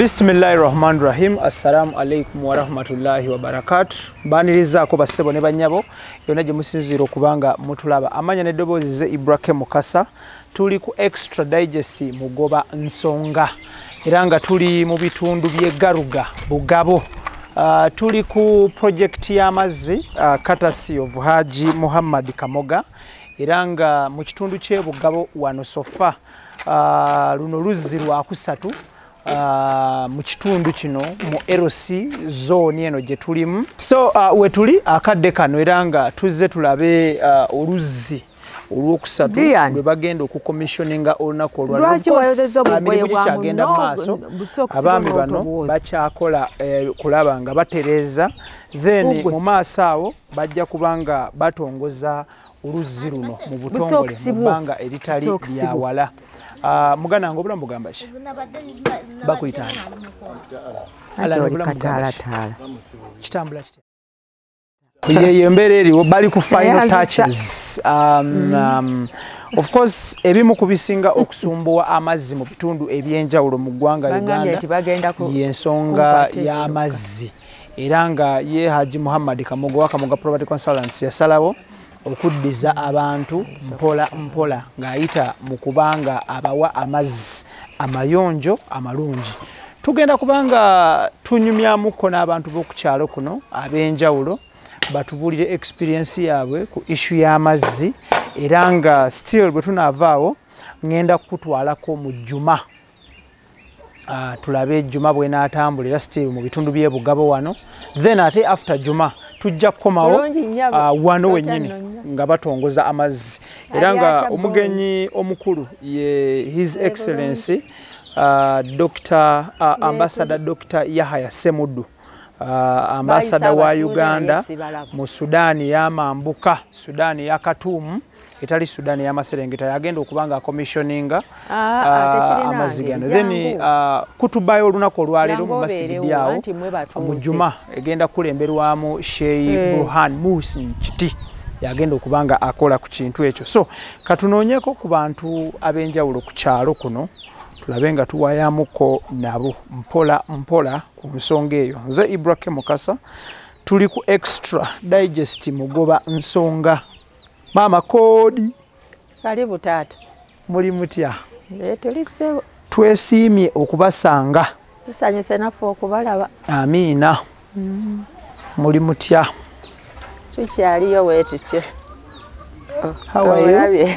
Bismillahirrahmanirrahim. Assalamu alaikum wa rahmatullahi wa barakatuh. Banirizaako bassebo ne banyabo yonna gye musinziira okubanga mutulaba. Amanya n'eddoboozi ze Ibrahim Mukasa. Tuli ku Extra Digest Mugoba Nsonga. Era nga tuli mu bitundu by'e Garuga Bugabo. Tuli ku project y'amazzi courtesy of Haji Muhammad Kamoga. Era nga mu kitundu ky'e Bugabo wano Sofa luno luzzi lwa kusatu mu kitundu kino mu LC zone eno gye tulimu. So we tuli akadde kano era nga tuzze tulabe oluzzi olwokusatu lwe bagenda okucommissioninga olunaku olwaliro. Emirimu gikyagenda mu maaso, abaami bano bakyakola kulaba nga batereeza, then mu maaso awo bajja kubanga batongoza oluzzi luno mu butongole mu bbanga eritali lyawala. Mugana ngo bulamu bugamba ki? Bakuyitana. Ala bulamu bugamba ki? Kitambula kiti. Ye mbere eriwo bali ku final touches. Of course ebimu kubisinga okusumbuwa amazzi mu bitundu ebyenjawulo mu ggwanga Uganda y'ensonga y'amazzi. Era nga ye Haji Muhammad Kamoga wa Kamoga Property Consultants yasalawo okuddiza abantu mpola mpola ng'ayita mu kubanga abawa amazzi amayonjo amalungi. Tugenda kubanga tunyumyamuko n'abantu b'oku kyalo kuno ab'enjawulo batubulire experience yaabwe ku issue y'amazzi, era nga still bwe tunaavaawo ngenda kutwalako mu Juma. Tulabe Juma bw'enaatambula era still mu bitundu by'e Bugabo wano, then ate after Juma tujja kukomawo wano wennyini nga batongoza amazzi. Era nga omugenyi omukulu ye His Excellency Ambassador Dr. Yahaya Semuddu, ambassador wa Uganda mu Sudani y'amambuka, Sudani ya Katumu, etali Sudani ya Maserengeta, yagenda okubanga commissioninga amazzi gano. Then kutubayo olunaku olwaleero mu masjidi awo mu Juma egenda kulemberwamu Sheikh Burhan Muhsin Kiti, yagenda okubanga akola ku kintu ekyo. So katunoonyeko ku bantu ab'enjawulo ku kyalo kuno tulabe nga tuwayamuko nabo mpola mpola ku nsonga eyo. Nze Ibrahim Mukasa, tuli ku Extra Digest Mugoba Nsonga. Mama Kodi. Karibu taata. Muli mutya? Tulisebo. Twesiimye okubasanga. Tusanyuse naffe okubalaba. Amiina. Muli mutya? Tukyaliyo weetutyo. How are you?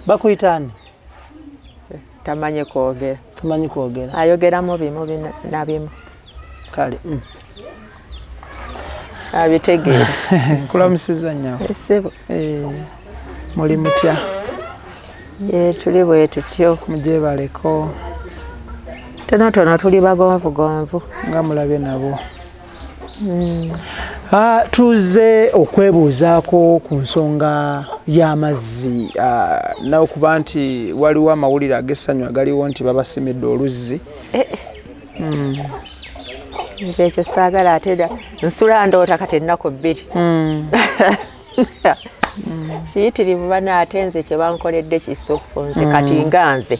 Bakuyitani? Tamanyi kwogera. Tamanyi kwogera. Ayogeramu bimu na bimu. Kale. Abitegeera. Nkulamusiza nnyo. Esebo. Muli mutya? Tuli bwe tutyo. Mujebaleko. Tonotono tuli bagonvu gonvu. Nga mulabe nabo. Tuze okwebuuzaako ku nsonga y'amazzi n'okuba nti waliwo amawulire ag'essanyu agaliwo nti babasimidde oluzzi. Nze ekyo saagala ate nsula ndoota kati ennaku bbiri. Kiyitirivu bana ate nze kye bankoledde kisufu nze kati nga nze.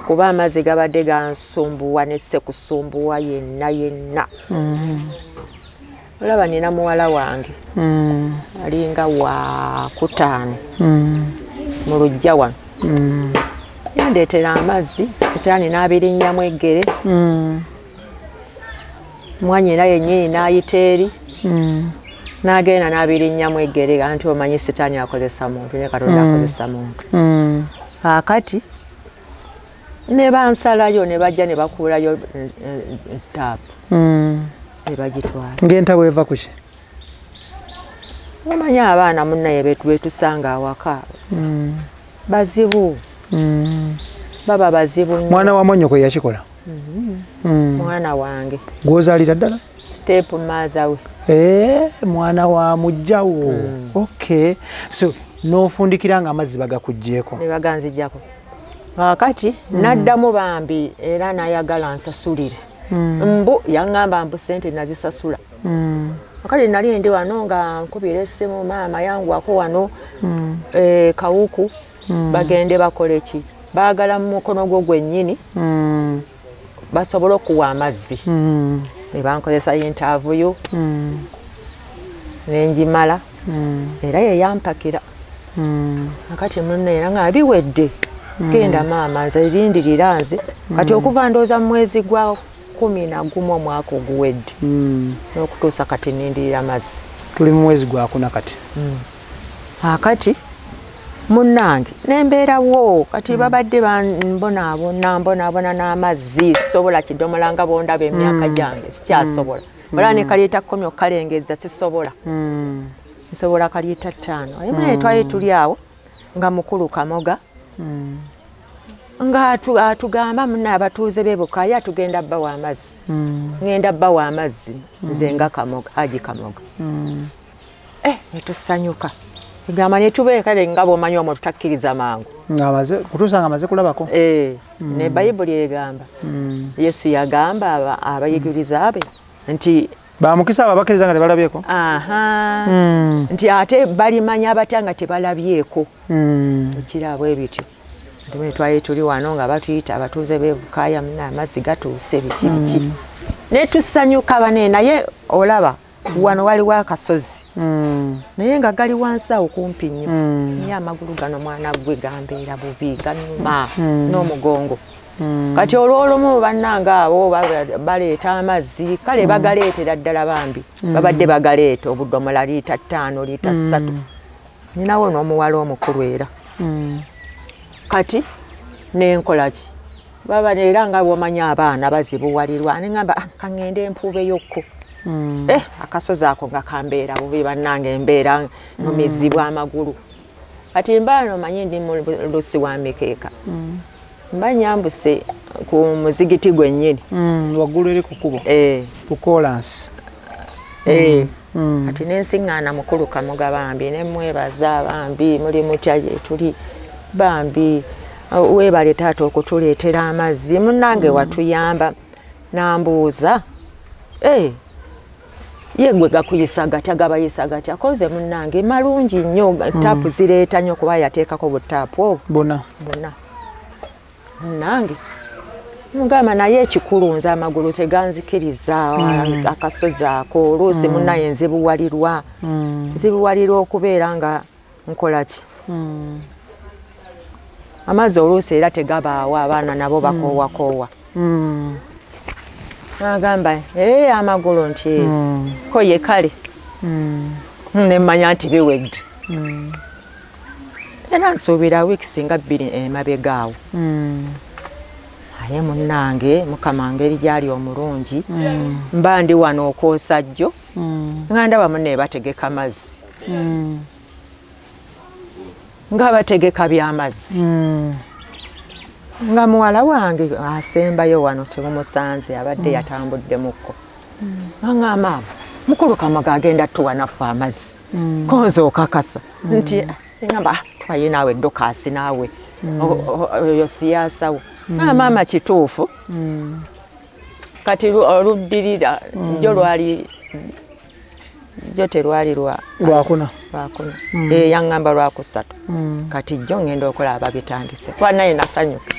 Kuba amazzi gabadde gansumbuwa nesse kusumbuwa yenna. Olaba nina muwala wange alinga wa kutaano mu lujja wano. Yandeetera amazzi sitaani n'abirinnyamu eggere. Mwanyina yennyini n'ayita eri n'agenda n'abirinnyamu eggere, anti omanyi sitaani akozesa muntu ne Katonda akozesa muntu. Kaakati ne bansalayo ne bajja ne bakuulayo taapu. Ne bagitwala. Ngenta bweva kuki? Omanyi abaana munnaye betusanga awaka bazibu. Baba bazibu nnyo. Mwana wa monyoko yakikola? Mwana wange. Gw'ozaalira ddala? Step maazawe. Mwana wa mujjawo. Okay. So n'ofundikira nga amazzi bagakuggyeko? Ne baganzijjako. Kakati naddamu bambi era n'ayagala nsasulire. Mbu yaŋŋamba mbu ssente nazisasula. Kakati nali ndi wano nga nkubira essimu, maama yanguwako wano Kawuku bagende bakole ki? Baagala mu mukono gwo gwennyini basobole okuwa amazzi ne bankozesa interview nenjimala era yeyampakira akati munne era nga biwedde genda maama nze lindirira nze kati okuva ndooza mu mwezi gwa 11 omwaka oguwedde n'okutuusa kati nindirira mazzi tuli mu mwezi gwa 4 kati akati munnange nembeerawo kati babadde mbonaabona n'amazzi sisobola kidomola nga bondaba emyaka gyange sikyasobola wala ne kaliita 10 okukalengeza sisobola nsobola kaliita 5 emu naye twali tuli awo nga mukulu Kamoga nga atugamba munna abatuuze b'Ebukaya tugenda bbawa amazzi ngenda bbawa amazzi nze nga Kamoga Haji Kamoga netusanyuka egamba netubeekale nga bw'omanyi omwo tutakkiriza mangu kutuusa nga amaze kulabako ne bayibuli egamba Yesu yagamba abayigiriza be nti bamukisa abo abakkiriza nga tebalabyeko nti ate balimanya batya nga tebalabyeko ekirabwe bityo nti twali tuli wano nga batuyita abatuuze b'Ebukaya muna amazzi gatuuse biki netusanyuka bane naye olaba wano waliwo akasozi naye nga gali wansi awo kumpi nnyo naye amagulu gano mwana gwe gambeera bubi gannuma n'omugongo kati olw'olumu bannanga abo baleeta amazzi kale bagaleetera ddala bambi babadde bagaleeta obudomola liita 5 liita 3 ninawo n'omuwala omukulu era kati nenkolaki baba era nga bw'omanya abaana bazibuwalirwa neŋŋamba kaŋŋende empuubeyokko akasozi ako nga kambeera bubi bannange embeera numizibwa amagulu kati mbaano omanyi ndi mu lusi wa mikeeka mba nyambuse ku muzigiti gwennyini waggulu eri ku kkubo ku kolansi kati nensiŋŋaana mukulu Kamoga bambi nemwebaza bambi muli mutya gye tuli bambi weebale taata okutuleetera amazzi munnange watuyamba nambuuza ye gwe gakuyisa gatya gabayisa gatya koze munnange malungi nnyo taapu zireeta nnyo kuba yateekako butaapu obwo bonna munnange mugamba naye ekikulu nze amagulu teganzikiriza akasozi ako oluusi munnaye nzibuwalirwa okubeera nga nkolaki amazzi oluusi era tegabaawo abaana nabo bakoowakoowa nagamba amagulu nti ko ye kale nemmanya nti biwedde era nsuubira wiiki nga 2 emabegaawo aye munnange Mukama ngeri gyali omulungi mba ndi wano okwosa jjo nga ndaba munne bategeka mazzi nga bategeka by'amazzi nga muwala wange asembayo wano temumusanze abadde yatambudde mukko nga maama mukulu Kamoga agenda tuwa naffe amazzi konze okakasa nti ngamba twaye naawe dokasi naawe oyo siyaasawo maama kituufu kati oluddirira jo lwali jo terwali lwakuna yaŋŋamba lwakusatu kati jjo ngenda okulaba bitandise kuba naye nasanyuka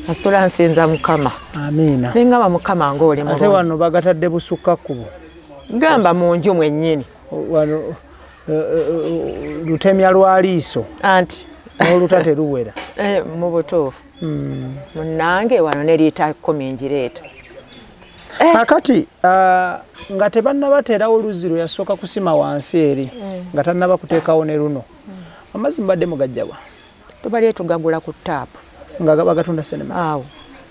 nasula nsinza Mukama amiina neŋŋamba Mukama ng'oli mulungi ate wano bagatadde busukka kkubo gamba mu nju mwennyini wano lutemya lwa liiso anti n'oluta teruwera mu butuufu munnange wano ne liita 10 njireeta akati nga tebannabateerawo oluzzi lwe yasooka kusima wansi eri nga tannaba kuteekawo ne luno amazzi mbadde mugajjawa tubalye tugagula ku taapu nga bagatunda senema awo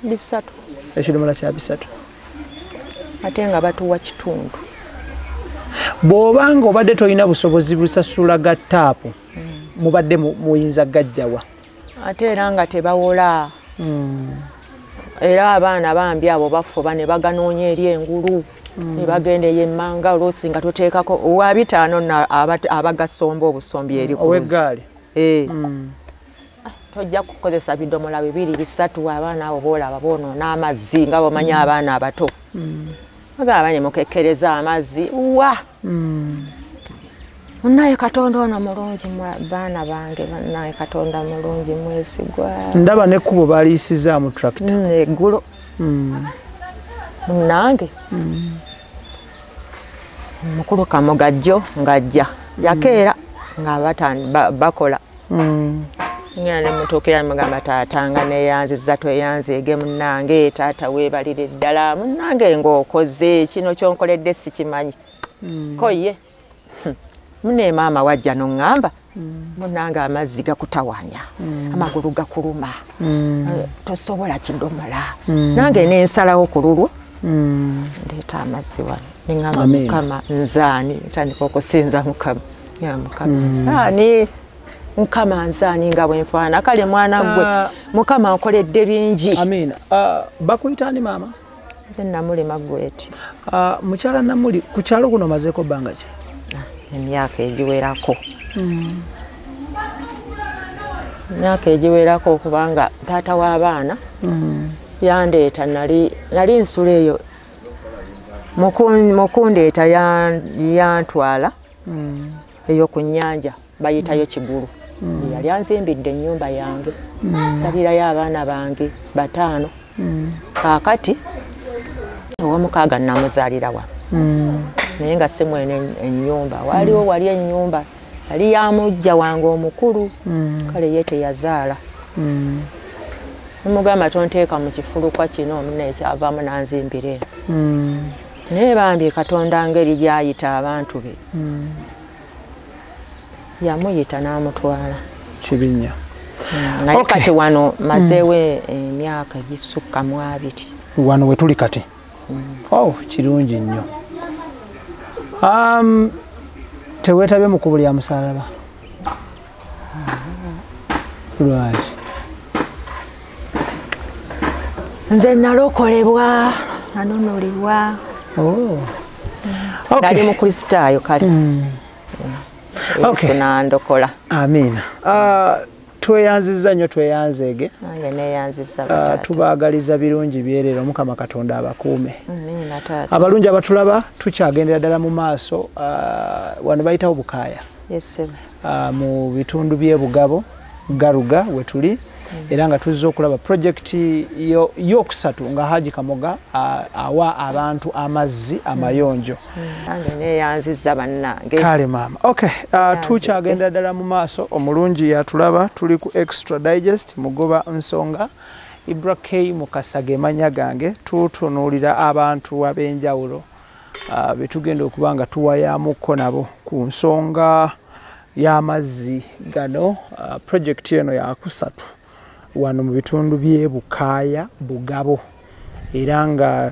3 ekidomola kya 3 ate nga batuwa kitundu bw'obanga obadde tolina busobozi busasula ga taapu mubadde muyinza gajjawa ate era nga tebawola era abaana bambi abo bafuba ne baganoonya eri engulu ne bagenda ey'emmanga oluusi nga tuteekako owa 5 abagasomba obusombi eri ow'eggaali tojja kukozesa bidomola 2 3 abaana abo boolaba boonoona amazzi nga bamanya abaana abato bagamba ne mukekkereza amazzi wa naye Katonda ono mulungi baana bange naye Katonda mulungi mwesigwa ndaba n'ekkubo baliisizaamu tractor eggulo munnange mukulu Kamugajjo ngajja yakeera nga bakola ngana ne mutokera mugamba taata nga neyanziza tweyanzeege munnange taata weebalire ddala munnange ng'okoze kino kyonkoledde sikimanyi koye mune maama wajja n'oŋŋamba munnange amazzi gakutawanya amagulu gakuluma tosobola kidomola nange nensalawo ku lulwo ndeeta amazzi wano neŋŋamba mukama nzaani ntandika okusinza mukama mukama nzaani mukama nzaani nga bwenfaana kale mwana gwe mukama nkoledde bingi amina bakuyitani maama nze Namuli Magweti mukyala Namuli ku kyalo kuno mazeeko bbanga ki emyaka egiwerako emyaka egiwerako kubanga taata w'abaana yandeeta nali nsula eyo mukundeeta yantwala eyo ku nnyanja bayitayo Kigulu yali anzimbidde ennyumba yange salirayo abaana bange 5 kaakati ow'omukaaga namuzaalira wano naye nga si mwene ennyumba wali ennyumba yali yamujja wange omukulu kale ye teyazaala mugamba tonteeka mu kifulukwa kino omuna ekyavaamu nanzimbira eno naye bambi Katonda ngeri gyayita abantu be yamuyita n'amutwala kibinya naye kati wano mazeewo emyaka gisukka mu 2 wano we tuli kati kirungi nnyo teweetabye mu kkubo lya musalaba lwaki nze nalokolebwa nanunulibwa nali mukristaayo kale Yesu nandokola amiina tweyanziza nnyo tweyanzeege nange neyanziza tubaagaliza birungi byerero Mukama Katonda abakuume abalungi abatulaba tukyagendera ddala mu maaso wano bayitawo Bukaaya mu bitundu by'e Bugabo Garuga we tuli era nga tuzze okulaba projekiti yokusatu nga Haji Kamoga awa abantu amazzi amayonjo nange neyanziza bannange kale maama tukyagendera ddala mu maaso omulungi yatulaba tuli ku Extra Digest mugoba nsonga Ibrahim Mukasa gemanya gange tutunuulira abantu ab'enjawulo betugenda okuba nga tuwayamukko nabo ku nsonga y'amazzi gano projekiti eno yakusatu wano mu bitundu by'e Bukaaya Bugabo era nga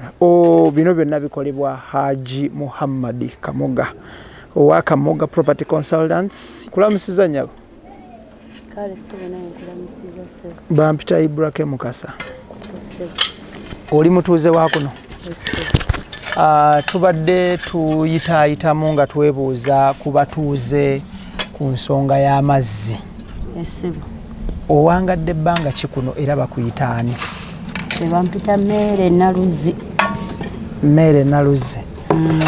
bino byonna bikolebwa Haji Muhammad Kamoga owa Kamoga Property Consultants kulamusiza nyabo bampita Ibrahim Mukasa oli mutuuze wa kuno tubadde tuyitaayitamu nga twebuuza ku batuuze ku nsonga y'amazzi owangadde ebbanga ki kuno era bakuyitaani bampita Mere Naluzi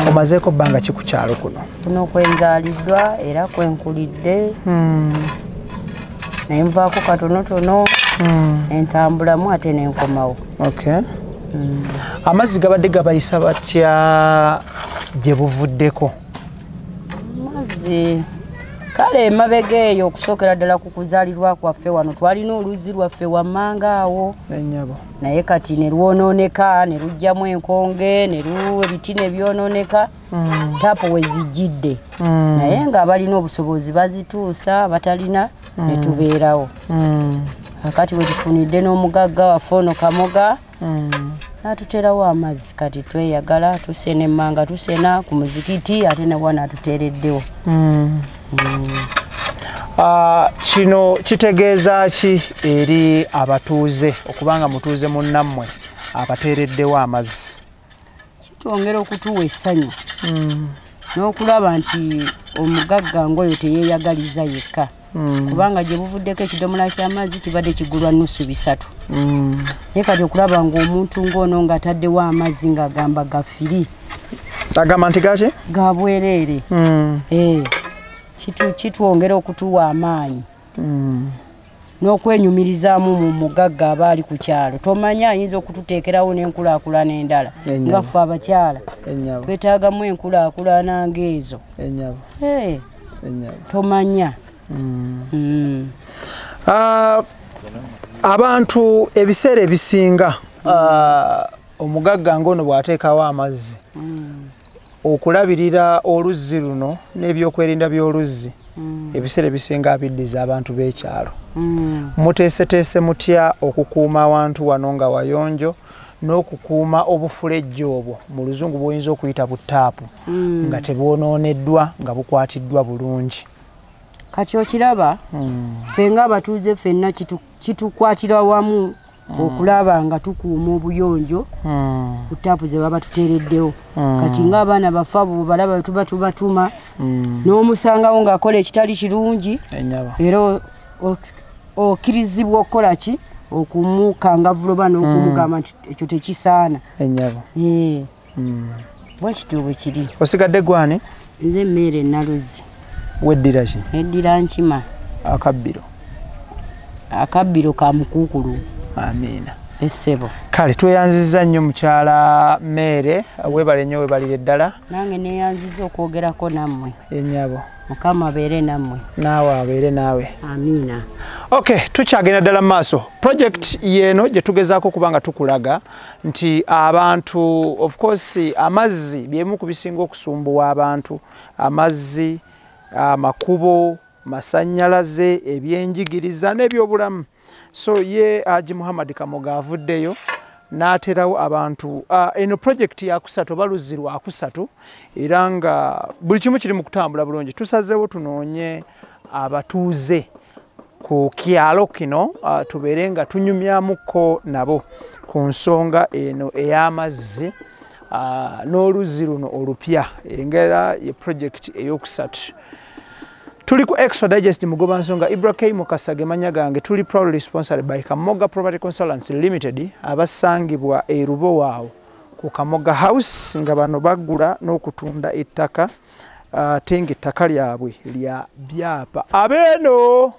omazeeko bbanga ki ku kyalo kuno kwenzaaliddwa era kwenkulidde naye nvaako katonotono entambulamu ate nenkomawo amazzi gabadde gabayisa batya gye buvuddeko amazzi kale emabega eyo okusookera ddala ku kuzaalirwa kwaffe wano twalina oluzzi lwaffe wammanga awo naye kati ne lwonooneka ne lugjamu enkonge ebiti ne byonooneka tapo we zijjidde naye ng'abalina obusobozi bazituusa abatalina ne tubeerawo akati we tufunidde n'omugagga waffe ono Kamoga n'atuteerawo amazzi kati tweyagala tusena emmanga tusena ku muzikiti ate nabwo n'atuteereddewo kino kitegeeza ki eri abatuuze okubanga mutuuze munnammwe abateereddewo amazzi kitwongera okutuwa essanyu n'okulaba nti omugagga ng'oyo teyeeyagaliza yekka kubanga gye buvuddeko ekidomola ky'amazzi kibadde kigulwa nnusu 3 naye kati okulaba ng'omuntu ng'ono ng'ataddewo amazzi ng'agamba gafiri agamba nti gaki ga bwereere kitwongera okutuwa amaanyi n'okwenyumirizaamu mu mugagga abaali ku kyalo. Tomanya ayinza okututeekerawo n'enkulaakulana endala nga ffe abakyala twetaagamu enkulaakulana ng'ezo. Tomanya. Abantu ebiseera ebisinga omugagga ng'ono bw'ateekawo amazzi okulabirira oluzzi luno n'ebyokwerinda by'oluzzi ebiseera ebisinga abiddiza abantu b'ekyalo. Muteeseteese mutya okukuuma awantu wano nga wayonjo n'okukuuma obufulejjo obwo mu luzungu bw'oyinza okuyita butaapu nga tebwonooneddwa nga bukwatiddwa bulungi? Kati okiraba ffe ng'abatuuze ffenna kitukwatira wamu okulaba nga tukuuma obuyonjo ku taapu ze baba tuteereddewo. Kati ng'abaana baffe abo balaba tuba tubatuma n'omusangawo ng'akola ekitali kirungi era okkirizibwa okukola ki okumukangavuloba n'okumugamba nti ekyo tekisaana. Bwe kityo bwe kiri. Osigadde gwani? Nze Mmeere Naluzzi. Weddira ki? Eddira Nkima. Akabbiro ka Mukuukulu. Amiina. Essebo. Kale tweyanzizza nnyo mukyala Mmeere, weebale nnyo weebalire ddala. Nange neeyanzizza okwogerako nammwe. Ennyabo. Mukama abeere nammwe. Naawe abeere naawe. Amiina. Okay, tukyagenda ddala mu maaso. Project yeeno gye tugezaako kuba nga tukulaga nti abantu, of course, amazzi byemu ku bisinga okusumbuwa abantu. Amazzi, amakubo, masannyalaze, ebyenjigiriza n'ebyobulamu. So ye Haji Muhammad Kamoga avuddeyo n'aterawo abantu eno project ya kusatu baluzzi lwa kusatu era nga buli kimu kiri mu kutambula bulungi. Tusazeewo tunoonye abatuuze ku kyalo kino tubeere nga tunyumyamuko nabo ku nsonga eno ey'amazzi n'oluzzi luno olupya engera ye project ey'okusatu. Tuli ku Extra Digest mugoba nsonga Ibrahim Mukasa gemanya gange. Tuli proudly sponsored by Kamoga Property Consultants Limited abasangibwa e Rubowaawo ku Kamoga House nga bano bagula n'okutunda ettaka tenga ettaka lyabwe lya byapa abeeno.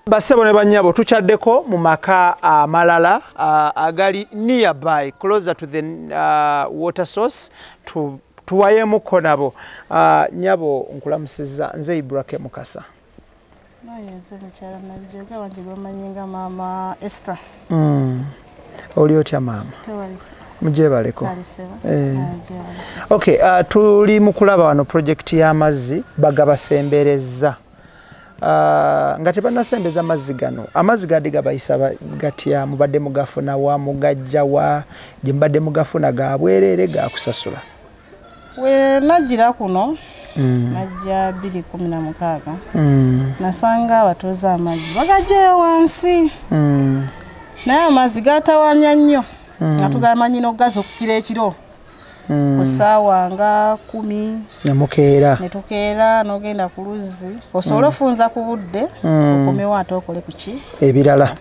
Bassebo ne bannyabo tukyaddeko mu maka amalala agali nearby closer to the water source tuwayemuko nabo. Nyabo nkulamusizza nze Ibrahim Mukasa. Nze mukyala Najjoga wange bamanyinga Mama Esther. Oli otya maama? Tewalisa. Mujebaleko. Okay, tuli mu kulaba wano project y'amazzi bagabasembereza. Nga tebannasembeza amazzi gano. Amazzi gadi gabayisa gatya mubadde mugafuna wa mugajja wa gye mbadde mugafuna ga bwerere ga kusasula? We najira kuno najja 2016 nasanga abatuuze amazzi bagajja wansi naye amazzi gatawanya nnyo nga tugamanyi n'okugaza okukira ekiro ku ssaawa nga 10 namukeera netukeera n'ogenda ku luzzi osobola ofunza ku budde okomewo ate okole ku ki ebirala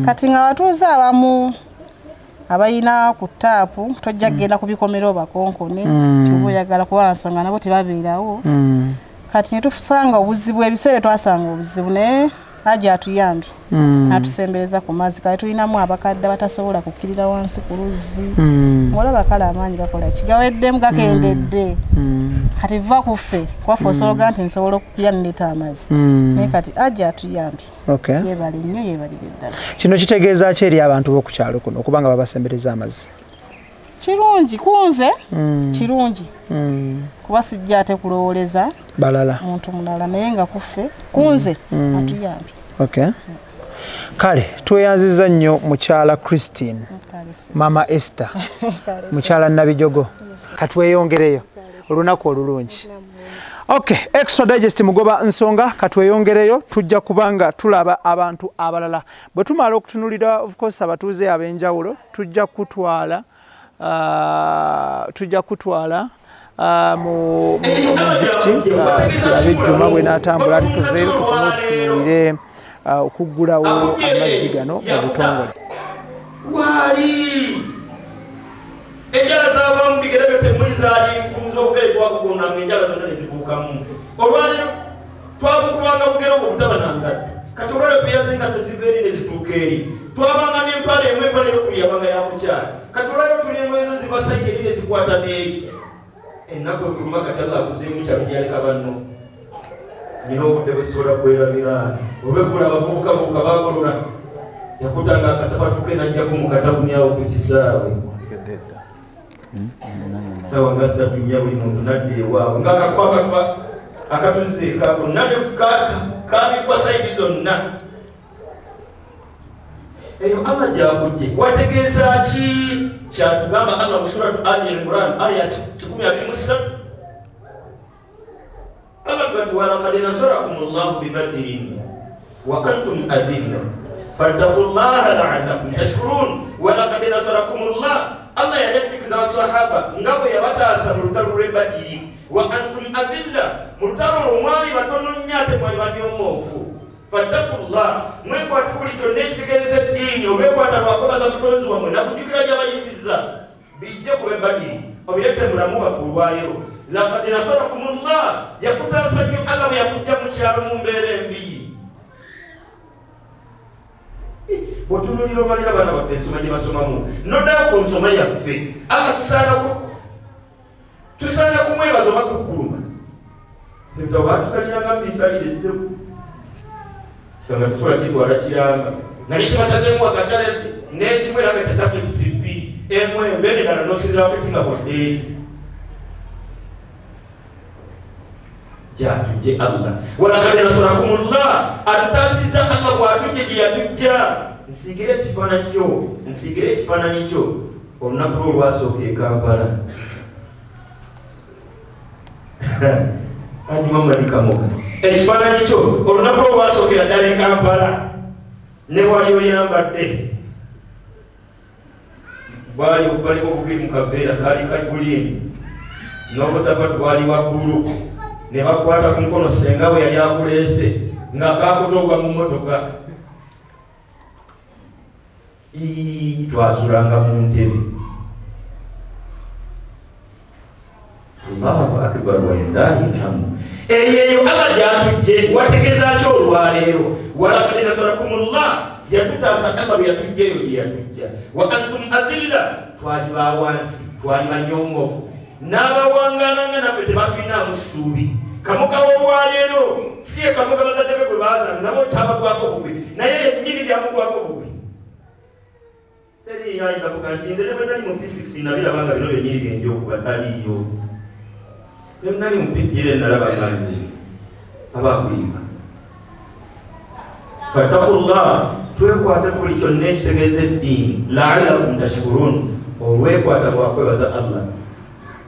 kati nga abatuuze abamu abayina ku taapu tojja kgenda kubikomero bakonkone kibuyagala kuba nsonga nabo tebabeerawo kati ne tusanga obuzibu ebiseera twasanga obuzibu naye Haji atuyambye atusembereza ku mazzi kale tulinamu abakadde batasobola kukkirira wansi ku luzzi olaba kale amaanyi gakola kigaweddemu gakendedde kati va kuffe kwaffe osologa nti nsobola okukkira nleeta amazzi naye kati Haji atuyambye yeebale nnyo yeebalire ddala. Kino kitegeeza ki eri abantu b'oku kyalo kuno okubanga babasembereza amazzi? Kirungi kunze kirungi kuba sijja ate kulowooleza balala muntu mulala naye nga kuffe kunze atuyambye. Okay. Kale tweyanziza nnyo mukyala Christine Mama Esther mukyala Nabijogo katweyongereyo olunaku olulungi. Okay, Extra Digest mugoba nsonga katweyongereyo tujja kubanga tulaba abantu abalala bwe tumala okutunulira of course abatuuze ab'enjawulo tujja kutwala mu muzikiti ab'ejjuma bwe n'atambula ati tuveeyo tutunulire okuggulawo amazzi gano mu butongole. Wali enjala z'abamu bigere byo temuli zaali nkumza obugere twakugonanga enjala zonna ne zibuukamu olwaleero twakukubanga bugere obwo butaba nangadde katulole kuyazinga tuziveri nezitukeri twabanga n'empale emwe empale yokuliyabanga yakukyala katulole tulimu ezo zibasaije eri nezikwata neeri ennaku ekuluma kati Allah akuzeemu kyabijaleka banno nina obudde busobola kwerabira olwekula abavubuka buka bakolola yakutanga akasapatu ke najjako mu katabunyawo ku kisaawe sawa nga ssatu nnya buli muntu nadda ewaabwe ngaakakwakatwa akatuzeekaako nane kabikwa saidi zonna eyo Allah gyakujje wategeeza ki kyatugamba Allah mu suratu Ali Imran aya 123 Allah bati walaqad nasarakumullahu bibadrin wa antum adilla fattaqullaha la'allakum tashkurun walaqad nasarakumullah Allah yaletikiza wasahaba ngabo yabataasa mu lutalo lw'Ebadiri wa antum adilla mu lutalo omwali batono nnyate mwali banyomoofu fattakullah mwekwata kuli kyonna ekitegeereza eddiini omwekwata lwakobaza mutonzi wammwe nakujjukira gyabayisizza bijje ku b'Ebadiri obirete mulamu wafe olwaliro laqad nasarakumullah yakutaasa nnyo Allah bwe yakujja mu kyalo mu mbeera embi otunulira obalira abaana baffe ensoma gye basomamu noddayo ku nsoma yaffe Allah tusaana kumwebaza oba kukuluma fetwa batusaliranga mubisalire ssebu kikanga tusobola kitwala kiranga nali kibasazeemu akatale n'ekimu era nga tesatu sipi emu embeere endala n'osinzira kutinga boddeeri gyatujje Allah walaqad nasarakumullah atutaasizza Allah bw'atujje gye yatujja nsiigire ekifaananyi kyo olunaku lwo olwasooka e Kampala ajimamadikamoka ekifaananyi kyo olunaku lwo olwasookera ddala e Kampala ne wali oyambadde bwali baliko obubiri mu kaveera kaali kaguliini n'obusapatu bwali waggulu ne bakwata ku mukono senga bwe yali akuleese ng'akaakutogwa mu mmotoka twasulanga mu ntebe Allahu akbar walillahi alhamdu eyo Allah gyatujje wategeeza ki olwaleero walaqad nasarakumullah yatutaasa Allah bwe yatujja eyo gye yatujja wa antum adilla twali bawansi twali banyongofu n'abawangaananga naffe tebatulinamu ssuubi kamuka w'olwaleero si ye kamuka bazadde be gwe baazana nabo tabagwako bugwe naye nnyini byamugwako bugwe teri yayinza kuga nti nze ne bwe nali mu P6 nabirabanga bino byennyini byenja okuba taliiyo ne nali mu P3 nalabanga nze abakuyimba fattakullah twekwate buli kyonna ekitegeeza eddiini la'allakum tashkurun olwekwata bwakwebaza Allah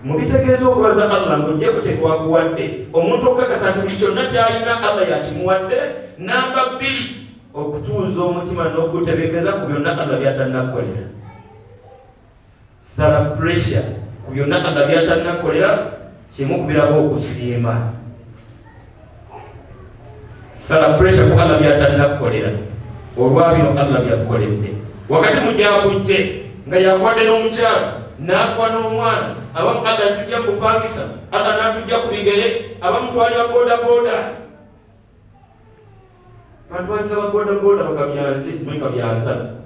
mubitegeeza okubaza Allah ng'ojje kutekwakuwadde omuntu okukakasa nti buli kyonna ky'alina Allah yakimuwadde namba 2 okutuuza omutima n'ogutebeekeza ku byonna Allah byatannakolera sala pressure ku byonna Allah byatannakolera kimu kubirako okusiima sala pressure ku Allah byatannakolera olwabino Allah byakoledde wakati mujakujje nga yakwadde n'omukyala n'akwa n'omwana abamu Allah tujja kupangisa Allah n'atujja ku bigere abamu twalira bodaboda Kantuwalinga babodaboda bakabyanza isimanyi kabyanza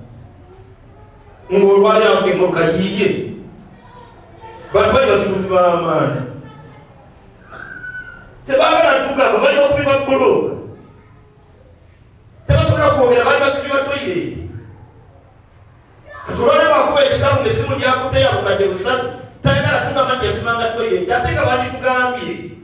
ng'olwali avuge ng'okayiye bantu bali basuuzi b'amaani tebaagala ntugamba balina okupima bbulooka tebasobola kwogera bali basubirwa toyireti katulole bakuba ekitabu ng'essimu lyakuteya bukadde busatu tayagala tugamba nti yasimanga toyireti ate nga banditugambye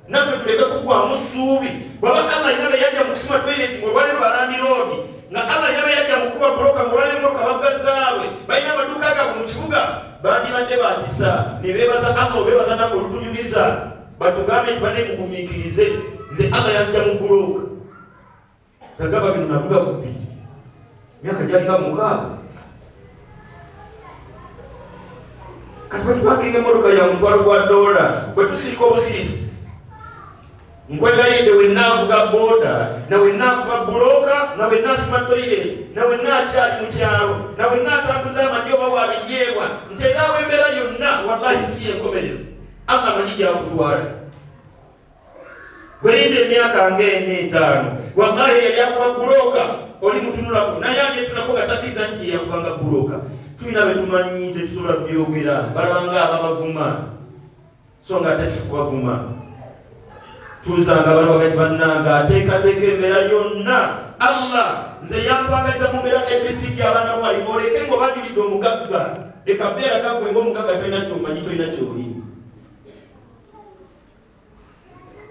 naffe tuleke kugwamu ssuubi bwaba Allah alina be yajja mu kusima toyireti ng'olwaleero balandi roodi nga Allah alina be yajja mu kuba buloka ng'olwaleero buloka baggazaawe balina amaduuka agabo mu kibuga bandibadde batisa ne beebaza Allah obeebaza naffe olutunyumiza batugambe nti bane mugumiikirize nze Allah yajja mu buloka sagaba bino navuga ku ppiki myaka gyalinga 6 kati bwetubakirira emmotoka ya mutwalo gwa $, bwetusirika obusirisi nkwegayidde wenaavuga boda na wenaakuba buloka na wenaasima toyireti na wenaakyali mu kyalo na wenaatambuza amagye oba bwabinyeebwa nti era w'embeera yonna wallahi si yenkomerero Allah amanyi gyakutwala gwerinda emyaka nga 4-5 wallahi yajakuba buloka oli mutunulako naye anje tunako gatakiza nti yakubanga buloka tulina betumanyi tetusobola byogera balabanga ababavuma so nga ate sikubavuma tuzanga bali wakati bannanga ateekateeka embeera yonna Allah nze yampangaliza mu mbeera ebisi gy'abaana bwali oleke ng'obajulidde omugagga ekabeera kagwe ng'omugagga tolina kyomanyi tolina kyoli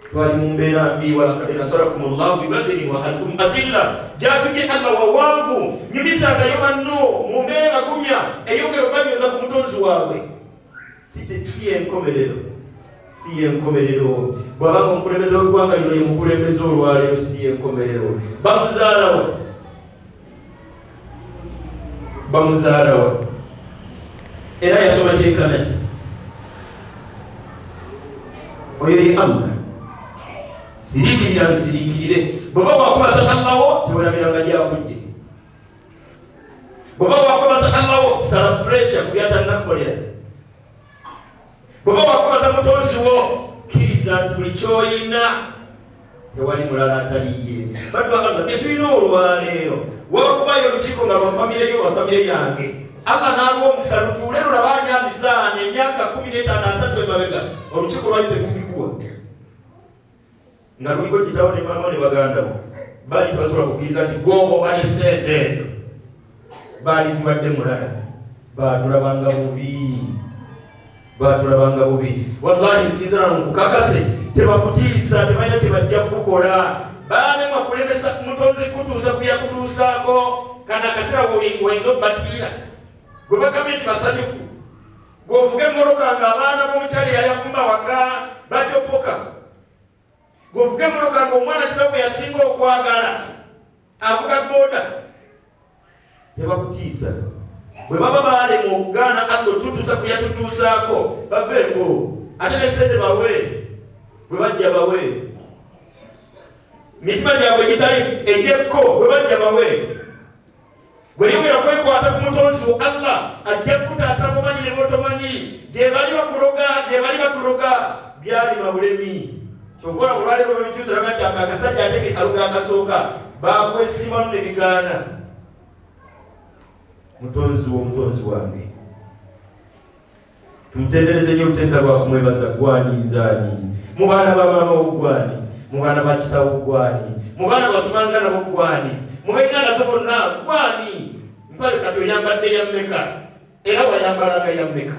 twali mu mbeera mbi walakad nasarakumullahu bibadrin wa antum adilla gyatugye Allah wawanvu nyimisagayo banno mu mbeera kumya eyongera obanyoza ku mutonzi waabwe si yenkomerero bwabanga omukulembeze w'eggwanga lino ye mukulembeze olwaleero si yenkomerero bamuzaalawa era yasoma kyenkana ki oyo ye Allah sirikirira nsirikirire bw'oba wakubaza Allaho tewerabiranga gyakujje bw'oba wakubaza Allaho sala pressure ku byatannakolera bw'oba wakubaza mutonzi wo kkiriza nti buli kyoyina tewali mulala ataliye badde tetulina olwaleero wabakubayo olukiiko nga lwafamire yo lwafamire yange Allah n'aliwo omukisa lutuule lulabanyamisaane emyaka 15 emabega olukiiko lwali tekubikuwa nga luliko kitawo ne mama ne baganda bali tebasobola kukkiriza nti gogo balisitende bali zibadde mulala batulabanga bubi wallahi nsinzira nkukakase tebakutiisa tebalina tebajja kukola baalemwa kulemesa mutonzi kutuusa kuyakutuusaako kana akaseera wenga obbatiira gwe bagambe nti basanyufu gweovuga emmoloka nga abaana b'omukyali yali akumba waka bakyopoka gweovuga emmoloka nga omwana kibabwe yasinga okwagala avuga boda tebakutiisa bwe baba baalema okugaana ate otutuusa kuyatutuusaako baveeko ate nesente bawe bwe bajja bawe mitima gyabwe gitali egyekko bwe bajja bawe gwe yongera kwekwata ku mutonzi wo Allah ajja kukutaasa bomanyi ne botomanyi gye bali batuloga byalima bulemi kyokola bulwaleero bwebikyusa raga nti akasajja ateke aluga akasooka bakwesibamu ne bigaana mutonzi wange tumutendereze nnyo olutenta lwa kumwebaza gwaniizaani mu baana ba maama w'ogwani mu baana ba kitaawo gwani mu baana basomanga nabo gwani mu b'enganda zo bonna gwani mpale kati oyambadde ya mmeka era wayambalanga ya mmeka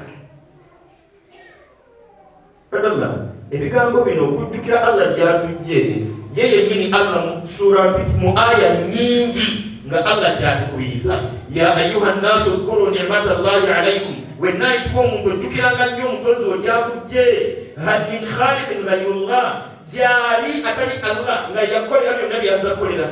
kadalla ebigambo bino okujjukira Allah gyatujje ye yennyini Allah mu sura mpiti mu aya nnyingi nga Allah kyatukuyiza ya ayuha nnaasu udkuru ni'mata Allahi alaykum wennaayitibwa omuntu ojjukiranga nnyo omutonzi ogyakujje hal min khaliqin ghayrullah gyali atali Allah nga yakolera byonna byazakolera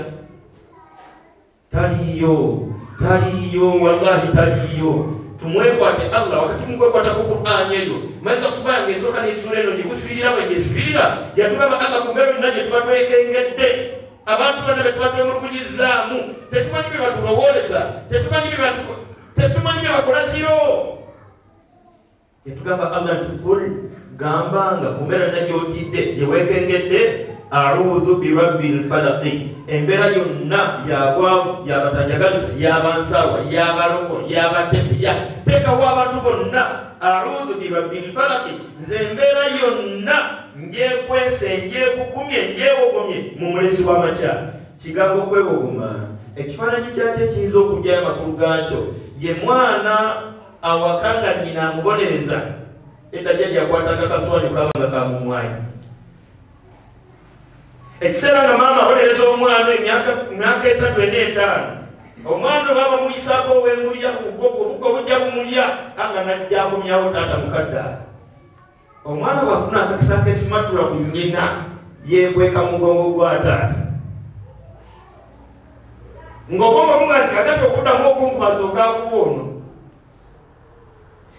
taliyo wallahi taliyo tumwekwate Allah wakati mukwekwata ku Qur'an eyo maze kubanga esoka n'essula eno gyegusibirira bwegesibirira yatugamba Allah kumbeera byonna gye tuba twekengedde abantu bonna betuba twemulugunyizaamu tetumanyi bye batulowooleza tetumanyi bye bakola kiro yatugamba Allah nti gambanga kumbeera yonna gy'otidde gye weekengedde a'udhu birabbil falaq embeera yonna yabwavu yabatanjagaliza yabansawa yabaloko yabatepe teekawo abantu bonna a'udhu birabbil falaq nze embeera yonna njekwese njekukumye njewogomye mu mulesi w'amakya kigambo kwewogoma ekifaananyi kyakyo ekiyinza okujjayo amakulu gaakyo ye mwana awakanga nnyina amubonereza edda jjajja akwatanga kaswanyu kabanga kamumwanyi ekiseera nga maama abonereza omwana emyaka 3 4 5 omwana baba muyisaako ow'engulya obukko bujja bumulya anga najja akomyawo taata mukadda omwana bwafuna akakisa kesimatula ku nnyina yeekweka mugongo gwa taata ng'obwongo bungati kakati okuddamu okunkubaza okaakuba ono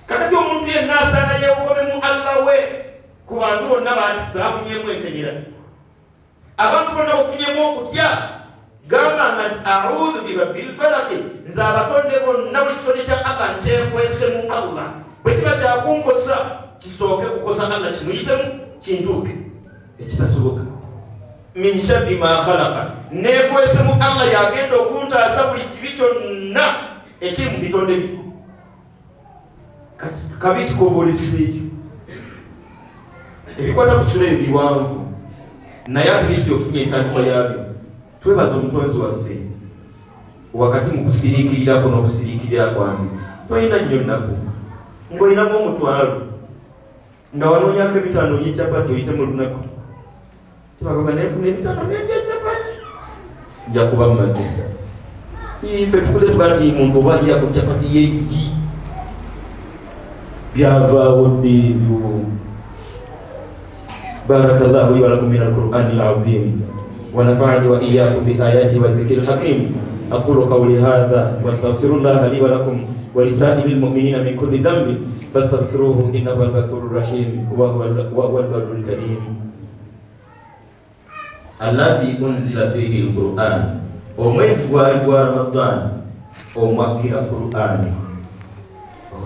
kakati omuntu yenna asaana yeewogome mu Allah we ku bantu bonna bafunyemu enkenyera abantu bonna ofunyemu okutya gambanga nti a'udhu birabbil falaq nze abatonde bonna buli kitonde kya Allah nkyekwese mu Allah bwe kiba kyakunkosa kisooke kukosa Allah kimuyitemu kintuuke ekitasoboka min sharri ma khalaqa nekwese mu Allah yagenda okuntaasa buli kibi kyonna ekiri mu bitonde bye kati kabi tukobolesi ebikwata ku sura ebiwanvu naye Kristo ofunye entandikwa yabyo twebaza omutonzi waffe wakati mu kusiriikirirako n'okusiriikirira kwange tolina nnyo nnaku ng'olinamu omutwalo nga wanoonyako ebitaano y'ekyapati oyite mu lunaku tebagamba neefuna ebitaano n'ekyapati nja kuba mumaze ife tukuze tuba nti muntu oba alya ku kyapati y'eggi byavaawo dde ebyo. barakallahu li wa lakum min al-Qur'ani al-azim wa nafa'ani wa iyyakum bi ayati wa dhikril hakim aqulu qawli hadha wa astaghfirullaha li wa lakum wa lisa'iril mu'minina min kulli dhanbin fastaghfiruhu innahu al-ghafurur rahim wa huwa al-barrul karim. Alladhi unzila fihi al-Qur'an, omwezi gwali gwa Ramadan omwakkira Qur'ani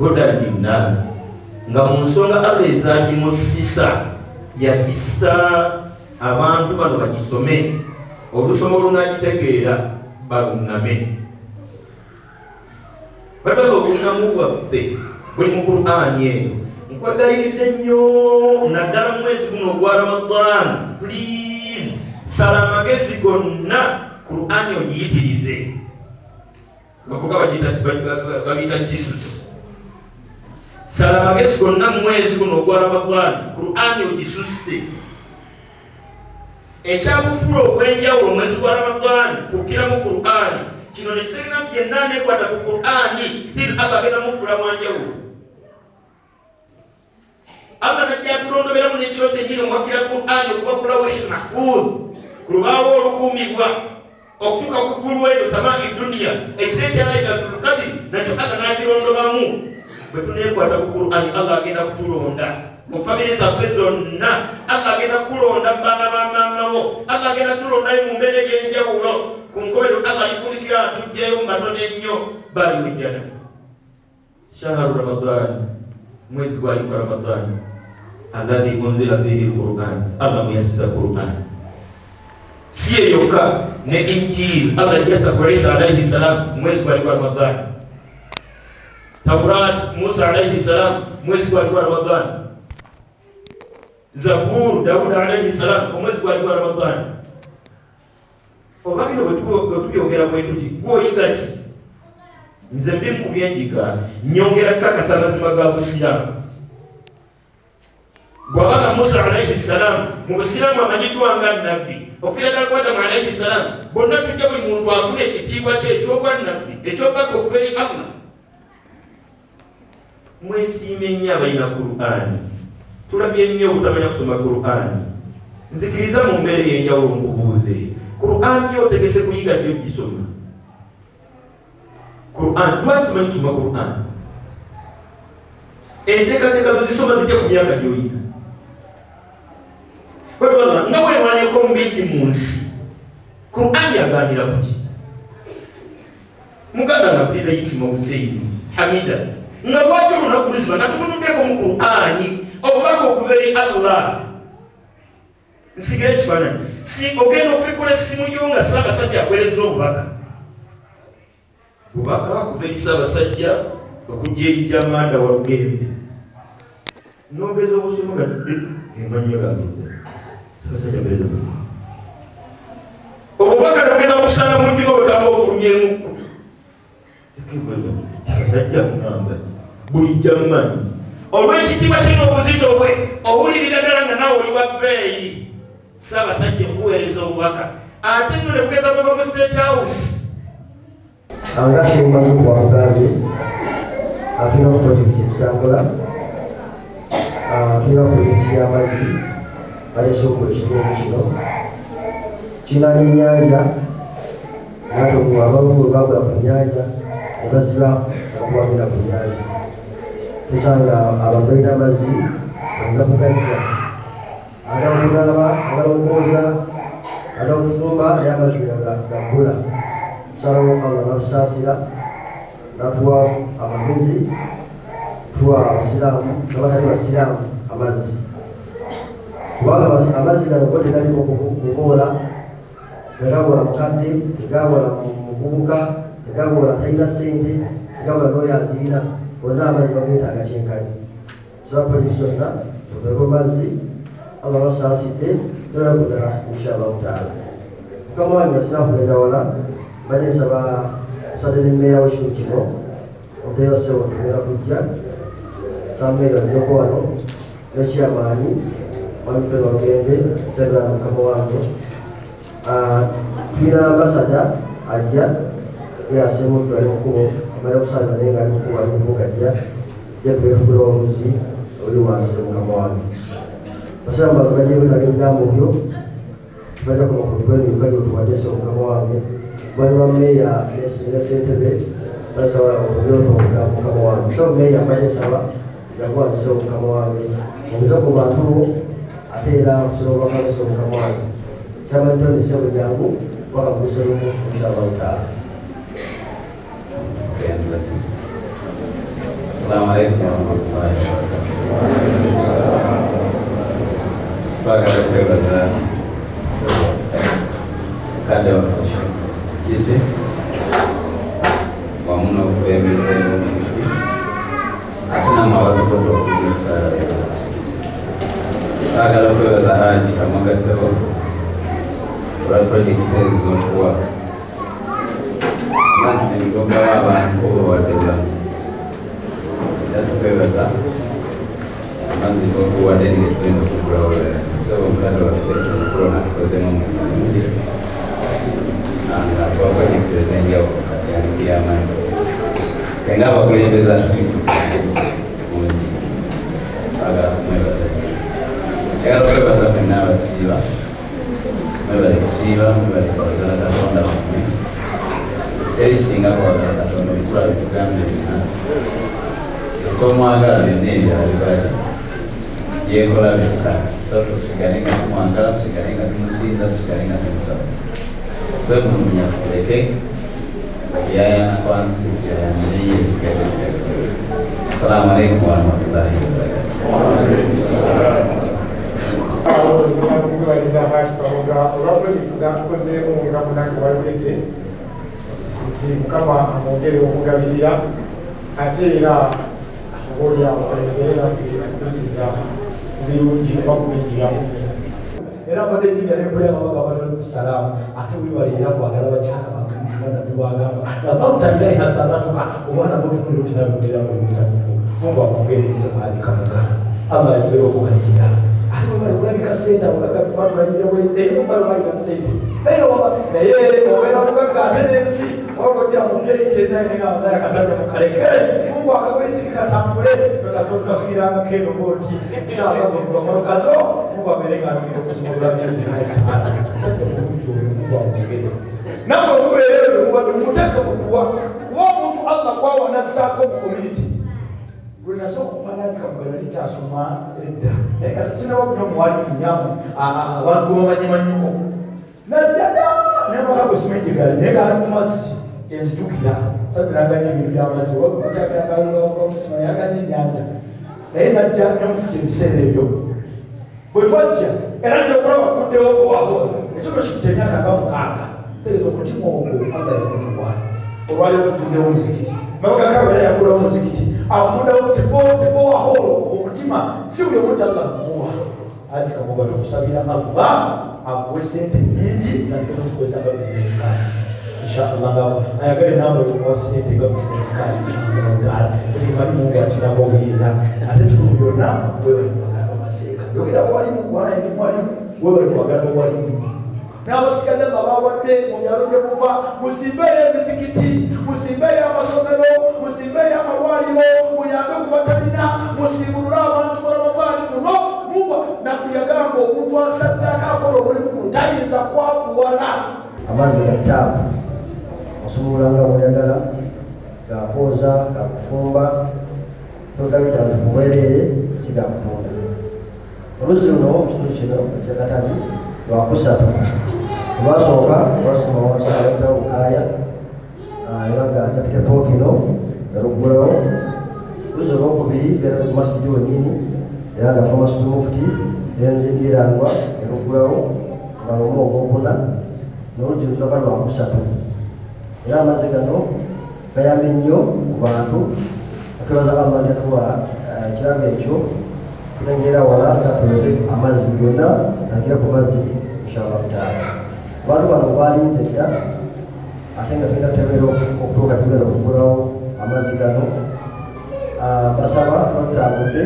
hudan linnas nga mu nsonga Allah ezagimusisa yakisa abantu bano bagisome olusomo olunagitegeera baluname badaga obunamu bwaffe buli mu Qur'ani eyo nkwagayiriza nnyo naddala mu mwezi guno ogwa Ramadan please sala amagezi gonna Qur'ani ogiyitirize bavuga babita Jesus sala amagezi gonna mu mwezi guno ogwa Ramadan Qur'ani ogisusse ekyakufula okwenjawulo omwezi gwa Ramadan kukira mu Qur'ani kino nekitegeka nti yenna aneekwata ku Qur'ani still Allah agenda mufula mwanjawulo. Allah najja tulondoberamu n'ekiro kyennyini omwakkira Qur'ani okuva ku lawhil mahfuz ku lubaawo olukuumibwa okutuuka ku ggulu eyo samaa'i dunya ekiro ekya Laylatul Qadr nakyo Allah n'akirondobamu. Bwe tuneekwata ku Qur'ani Allah agenda kutulonda mu famire zaffe zonna. Allah agenda kulonda mu baana ba maamabo. Allah agenda tulondayo mu mbeera ey'enjawulo ku nkobero Allah alikulikira atugjeyo mu batono ennyo bali wejjana shahru Ramadan mwezi gwa Ramadan alladhi unzila fihi al-Qur'an Allah muyasiza Qur'an si yokka ne Injil Allah yasa kwa Isa alayhi salam mwezi gwa Ramadan Taurat Musa alayhi salam mwezi gwa Ramadan Zabur Daud alayhi salam mwezi gwa Ramadan. Obabino bwetubyogera bwetuti gwoyiga ki nze mbi mukubyenjika nyongera kakasa mazima ga busiramu bwabanga Musa alayhi salam mu busiramu amanyitwa nga nabbi okuira ddala ku Adamu alayhi salam bonna tujja buli muntu afuna ekitiibwa kye ekyobwa nabbi ekyobwaka okuva eri Allah. Mwesiime nnyo abalina Qur'ani tulabye nnyo obutamanya kusoma Qur'ani nzikiriza mu mbeera ey'enjawulo nkubuuze Qur'an yo tegese kuyiga byo gisoma Qur'an lwaki tumanyi kusoma Qur'an enteekateeka tuzisoma zijja ku myaka gy'oyiga kwebala nga weewanyeko mubindi mu nsi Qur'an yaganira kuki muganda nakuliza Isima Hussein Hamida nga lwaki olunaku luzima nga tutunuddeko mu Qur'ani obubaka okuva eri Allah nsigire ekifaananyi si ogenda okubikola essimu yo nga Ssaabasajja akwereza obubaka okuva eri Ssaabasajja okujja eri Jamanda Walugembe nogeza obusomo nga emanyi gange Ssaabasajja akwereza obubaka nogenda okusala mu njuga bwekamba ofulumyemuko Ssaabasajja mugamba buli Jamani olw'ekitiibwa kirina obuzito bwe owulirira ddala nga naawe oli wa bbeeyi Ssaabasajja okuweereza obubaka ate nno ne kugeza bava mu State House angashimba kuwagambye atulina projekiti ekitambula tulina projekiti y'amazzi alesookola ekitundu kino kirina n'ennyanja natokuwa abamu bwe bagula ku nnyanja ne baziba okuwamira ku nnyanja tusanga abantu balina amazzi agamugalira agakunaaba agalongooza agakufumba naye amazzi gaggula tusalawo Allah natusaasira natuwa amagezi tuwa abasiraamu n'abatali basiraamu amazzi kubanga amazzi gano go tegaliko kukoola, tegabula mukadde, tegabula muvubuka, tegabula talina ssente, tegabula n'oyo azirina, bonna amazzi bageetaaga kyenkanyi. Nsaba poliisi yonna tuteeko mazzi aba basaasidde toyakudala inshallah taala. Mukama wange sina kulenda wala banye nsaba musadde n'emmeeya w'ekitundu kino omuteeyo ssebo tugenda kujja sammeera njoko wano n'ekyamaanyi wamipeno olugende sebera mukama wange. Tulina ambasada ajja yasemuddwa ali mukubo amala okusaalira naye nga ali mukubo ali mukubo ajja yetubetukula omuzi oli wansi mukama wange. Basaba bajeebetaaga ebigambo byo tubajja kuba ku lutwenyuka lyotuwadese mukama wange banyuma meeya ne ssentebe basaba okubyotoka mukama wange. So meeya bajesaba yakuwanise mukama wange omuze ku bantu bo ate era okusobola bakalese mukama wange kyamanyitondese bwe jangu bakakuserumu inshallah taala. Assalamualaikum warahmatullahi wabarakatuh. Bakal kepada kada jadi wamuna kupembeza mti hatuna mawazo kutoka sana bakal kepada haji kama kasema kwa project sales not work nasi ngomba abantu wadela yatukebaza amazi ko wadeni kwenda kubrawe so mkado wa corona kwa demo mti na kwa project sales ndio yani ya maji engaba kulebeza kitu aga mweza era kwa sababu na wasiwa siwa kwa tonda erisinga kwa tonda kula kugambe como agora vender a liberdade e agora ficar só para se querem que uma andar se querem que uma cidade se querem que atenção foi muito minha filha e aí na quando se é nem se querem assalamualaikum warahmatullahi wabarakatuh. Kama amongere okugabirira ate era oli amukolera kubiza birungi bakubigiramu era abadde nyiga nekulya babaga batali kusalaamu ate wibalira kwagala bakyala bakana bibagamba navamutangira inasalatuka omwana botukulira oti nabimera mu musakufu mungu amugereza maali kamuga ama yagera okukazira ate webali kulabika sente abagagakubatulanyireweideyobalbalina sente naye obeera mugagga ate nensi wabojja mugeri kyendainenga yakasajja mukalekere mungu akagwezi katambule tukasukiranga keno boti inshallah mungu abeerenga alugire okusumulula byaiaaa sajja mungu amugere nawe omubeerero mubadde mumuteeka muduwa kuba omuntu allah kwawa nazzaako mu community bwenasooka okupanalika mugala likyasoma edda naye kati sinawakunya omuwali kunyamu abantu bamanyimanyiko naddada nemala bwesimejjegali naye gaali mu mazzi kyenzijukira sabiraganya ebintu byamazzi omukyakiraomusima yaganya ennyanja naye najja nemufuka ebiseera ebyo bwe twajja era nyokola bakuddewo owahola ekyoto kikuta emyaka nga mukaaga tegeeza omutima ogwo allah yakuwa olwaliro tutuddewo omuzikiti mabagakabera yakulawo omuzikiti amudawo zipo waholo omutima si buli omuntu allah kumuwa ati kamugala okusabira allah akuwe sente nyingi natikukwesanga bizinesikali inshallah ngabo ayagale nabo wasiyete gabizinesikali tukimali mungu atinako obuyinza ate kikulu byonna webali kwagala bamaseka yogera walimu walaini mwalimu webali kwagala walimu n'abasigadde nga bawadde mu byalo gye muva musimbeeyo emizikiti musimbeeyo amasomero musimbeeyo amalwaliro muyambe ku batalina musibulule abantu balamabaani muno muba nabbi yagamba omuntu asaddako akola omulimu guno tayinza kwavuwala amazzi gattaapu osumulanga bweyagala gakooza gakufumba togabita nti kubwereere si gakutunda oluzi luno kitundu kino ekyakatani lwakusatu lwasooka lwasoma wasaalaga bukaaya era nga japita tookino yaluggulawo luzi olwokubiri era masjidi wenyini era nga famasudi mufuti enzitirangwa erugulawo nga lumu ogwokuna n'olujjuza lwa kusatu era amazzi gano gayambye nnyo ku bantu atwebaza Allah yatuwa ekirago ekyo tulengera wala tatuze amazzi byonna nagira ku mazzi inshallah taala abantu bano balinze dda ate nga tulina tebeera okutuuka tugenda okugulawo amazzi gano basaba batutambudde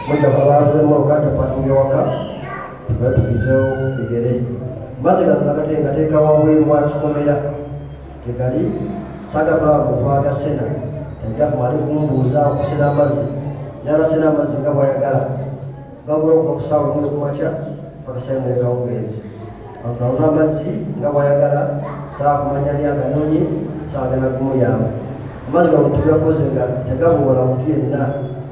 mujja babaluzemu olukadde patunga ewaka tugatugizeewo bigere amazzi gano nagateekateeka wabweru wakikomera tegali sagabula muntu agasena tajja kumali kumbuuza okusena amazzi yalasena amazzi nga bwayagala gabula okuva ku ssaawa lumu kumakya pakasana nekawungeezi agaluna amazzi nga bwayagala saa kumanyani aganoonye saa gana kumuyamba amazzi gano tugakoze nga tegabuwola muntu yenna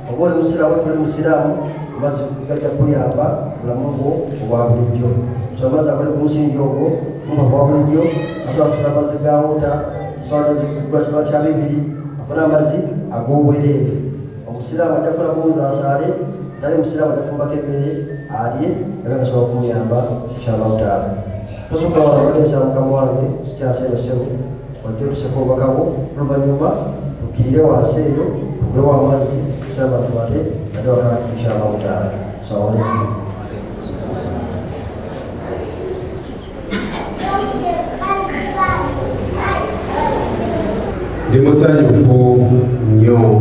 oba oli musiraamu tuli musiraamu amazzi gajja kuyamba bulamu bwo obwa bulijjo so amazzi agali ku musingi ogwo muba bwa bulijjo asobola kusula amazzi ga wuta sobola kya bibiri afuna amazzi ag'obwereere omusiraamu ajafuna kuwuza asaale naye omusiraamu ajafumbako emmere alye era gasobola kumuyamba inshallahu taala tosooka walabalesa mukama wange sikyaseeyosewo wajja otuseka obubakawo oluvannyuma tukkirire wansi eyo tugulewo amazzi tusaba tubate ate waka inshallahu taala salamualaikum. Ndi musanyufu nnyo mu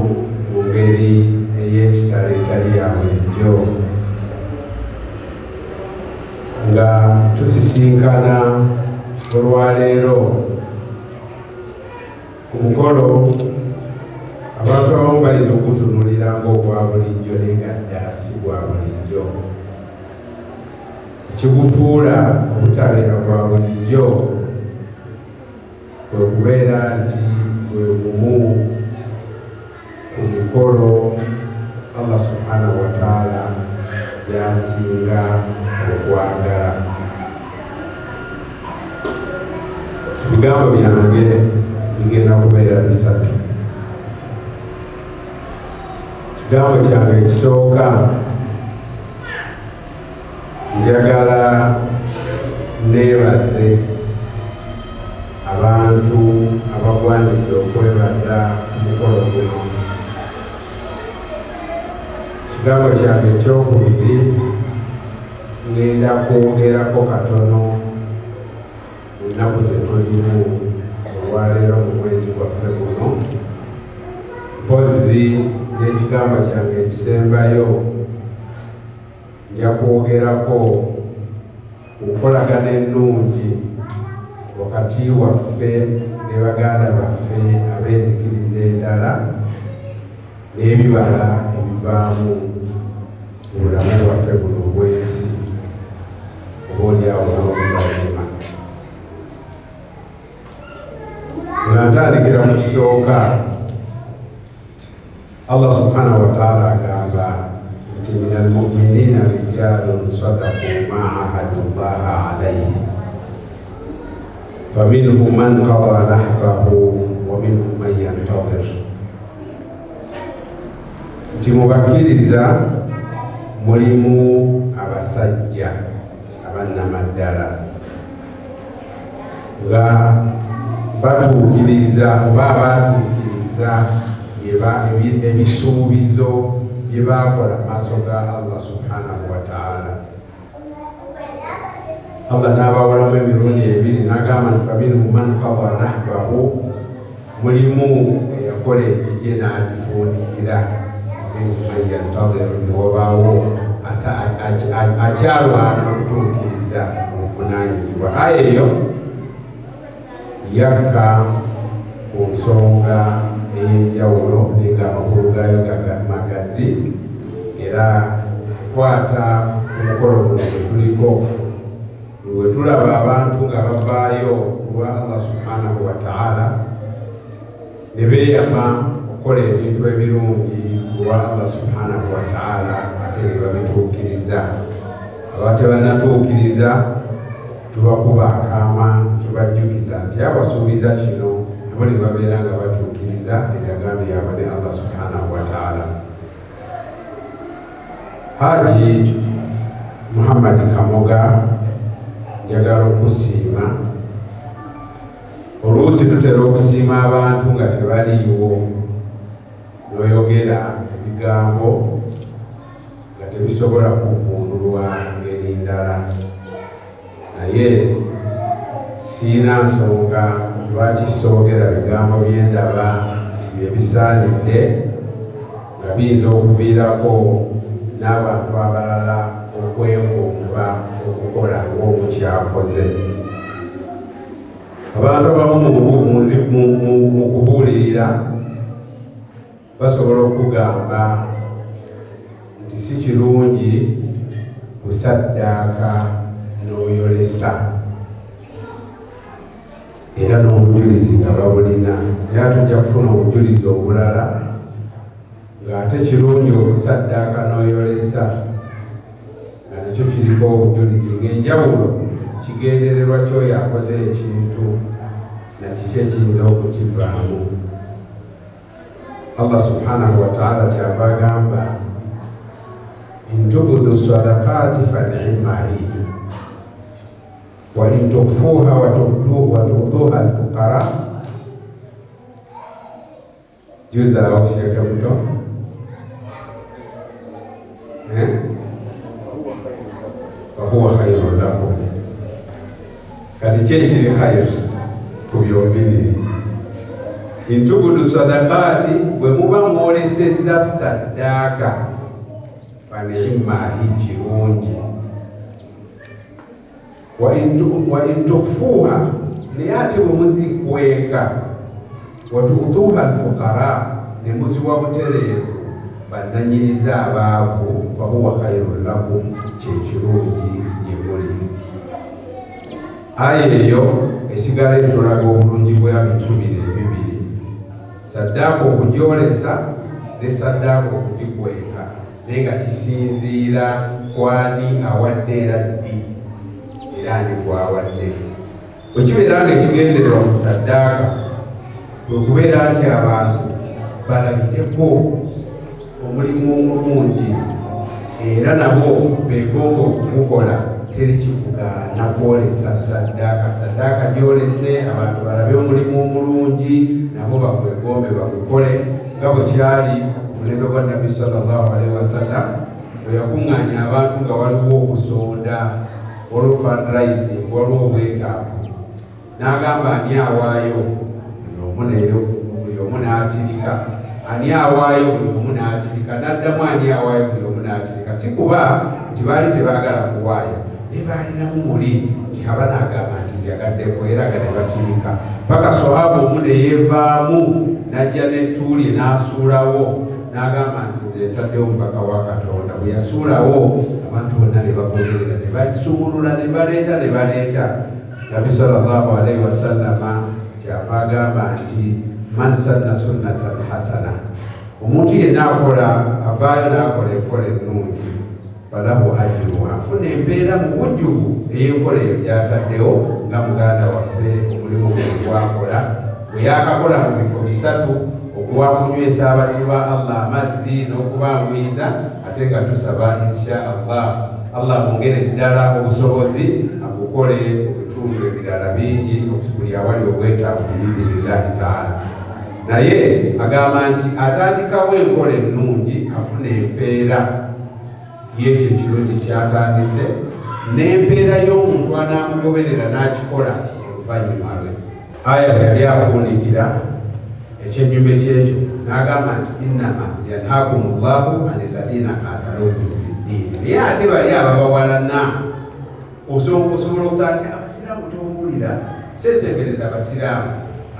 ngeri ey'ekitalo etali ya bulijjo nga tusisinkana olwaleero ku mukolo abantu abamu balina okutunuulira ng'ogwa bulijjo naye nga ddala si gwa bulijjo. Ekigufuula obutabeera gwa bulijjo kwe kubeera nti bwe bumu ku mikolo Allah subhanahu wa taala yasinga okwagala. Ebigambo byange bigenda kubeera bisatu. Ekigambo kyange ekisooka njagala neebaze abantu abagwanidde okwebaza omukolo guno. Ekigambo kyange ekyokubiri ngenda kwogerako katono mu nnaku ze tulimu olwaleero mu mwezi gwaffe guno, mpozi n'ekigambo kyange ekisembayo nja kwogerako ku nkolagana ennungi wakati waffe ne baganda baffe ab'enzikiriza endala n'ebibala ebivaamu mu bulamu bwaffe buno obw'ensi obaolyawo n'oluvannyuma. Nga ntandikira mu kisooka, Allah subhanahu wa taala agamba nti min almuminina rijalun sadaku ma ahadu llaha alayhi faminhum man qada nahbahu wa minhum man yantadir. Nti mu bakkiriza mulimu abasajja abannamaddala nga batuukiriza oba abatuukiriza ebisuubizo bye baakola maaso ga Allah subhanahu wa taala. Allah n'abawolamu emirundi ebiri n'agamba nti faminhum man qada nahbahu, mulimu eyakola ekije n'agifunikira, minhum man yantadiru, newabaawo akyalwana okutuukiriza obuvunaanyizibwa. Aya eyo yakka ku nsonga ey'enjawulo nga amakulu gaayo magazi, era kwata ku mukolo guno gwe tuliko bwe tulaba abantu nga bavaayo olwa Allah subhanahu wa taala ne beeyama okukola ebintu ebirungi olwa Allah subhanahu wa taala ate ne babituukiriza. Abatebannatuukiriza tubakuba akaama tubajjukiza nti abasuubiza kino nabo ne babeera nga batuukiriza endagaano yaabwe ne Allah subhanahu wa taala. Haji Muhammad Kamoga njagala okusiima. Oluusi tutera okusiima abantu nga tebaliiwo, n'oyogera ebigambo nga tebisobola kuvundulwa ngeri ndala. Naye siina nsonga lwaki soogera bigambo byendaba nti byebisaanidde nga biyinza okuviirako n'abantu abalala okwegomba okukola ng'omukyakoze. Abantu abamu mu kubuulirira basobola okugamba nti si kirungi kusaddaaka n'oyolesa era n'obujulizi nga babulina, era tujja kufuna obujulizi obulala ng'ate kirungi okusaddaaka n'oyolesa nga nakyo kiriko obujulizi ng'enjawulo kigendererwa kyoyo akoze ekintu nakiki ekiyinza okukivaamu. Allah subhanahu wa ta'ala kyava agamba in tubudu sadaqati fa ni'ma hiya wa in tukfuha wa tu'tuha al-fuqara. Juza au shekhe mto fa huwa khayrun lakum. Kati kyekiri khayr ku byombiriri. Intubudu sadaqati bwe muba mwolesezza saddaaka fa ni'ma kirungi. Wa in tukfuha naye ate bwe muzikweka wa tu'tuha al-fuqara ne muziwa butereevu bannanyiriza abaavu fa huwa khayrun lakum kyekirungi gye muli. Aya eyo esigala etulaga obulungi bwa bintu bibiri, saddaaka okugyolesa ne saddaaka okugikweka, naye nga kisinziira kwani awadde era ddi era ani gwawadde. Bwe kibeera nga ekigendererwa mu saddaaka kwe kubeera nti abantu balabireko omulimu omulungi era nabo beegomba okugukola, teri kikugaana kwolesa saddaaka. Saddaaka gyolese abantu balabe omulimu omulungi nabo bakwegombe bagukole, nga bwe kyali omulembe gwa Nabbi sallallahu alaihi wasallam bwe yakuŋŋaanya abantu nga waliwo okusonda olwo fundraising, waliwo obwetaavu, n'agamba ani awaayo, buli omu n'asirika, ani awaayo, buli omu n'asirika, n'addamu ani awaayo, buli omu n'asirika. Si kuba nti baali tebaagala kuwaayo, naye baalinamu muli nti aba n'agamba nti njagaddeko era nga ne basirika. Paka sohaba omu ne yeevaamu n'ajja n'ettuulye n'asuulawo n'agamba nti nze ntaddewo omubaka wa Katonda. Bwe yasuulawo abantu bonna ne bagoberera ne basumulula ne baleeta. Nabbi sallallahu alaihi wasallama kyava agamba nti man sanna sunnatan hasana, omuntu yenna akola avaayo n'akola enkola ennungi falahu ajruha, afuna empeera mu bujjuvu ey'enkola eyo gy'ataddewo nga muganda waffe omulimu gwe gwakola bwe yakakola mu bifo bisatu, okuwa kunywesa abalimu ba Allah amazzi n'okubangwiza, ate nga tusaba insha Allah mwongere ddala obusobozi agukole ebitundu ebirala bingi buli awali obwetaavu biidhinillahi taala. Naye agamba nti atandikawo enkola ennungi afuna empeera y'ekyo ekirungi kyatandise n'empeera y'omuntu anaamugoberera n'akikola oluvannyuma lwe. Aya bwe yali afuunikira ekyennyume kyekyo n'agamba nti innama yanhakumullahu ani alladhina qataluukum fid-diin. Naye ate bali ababawalana osobola okusa nti abasiraamu tombulira seesembereza abasiraamu.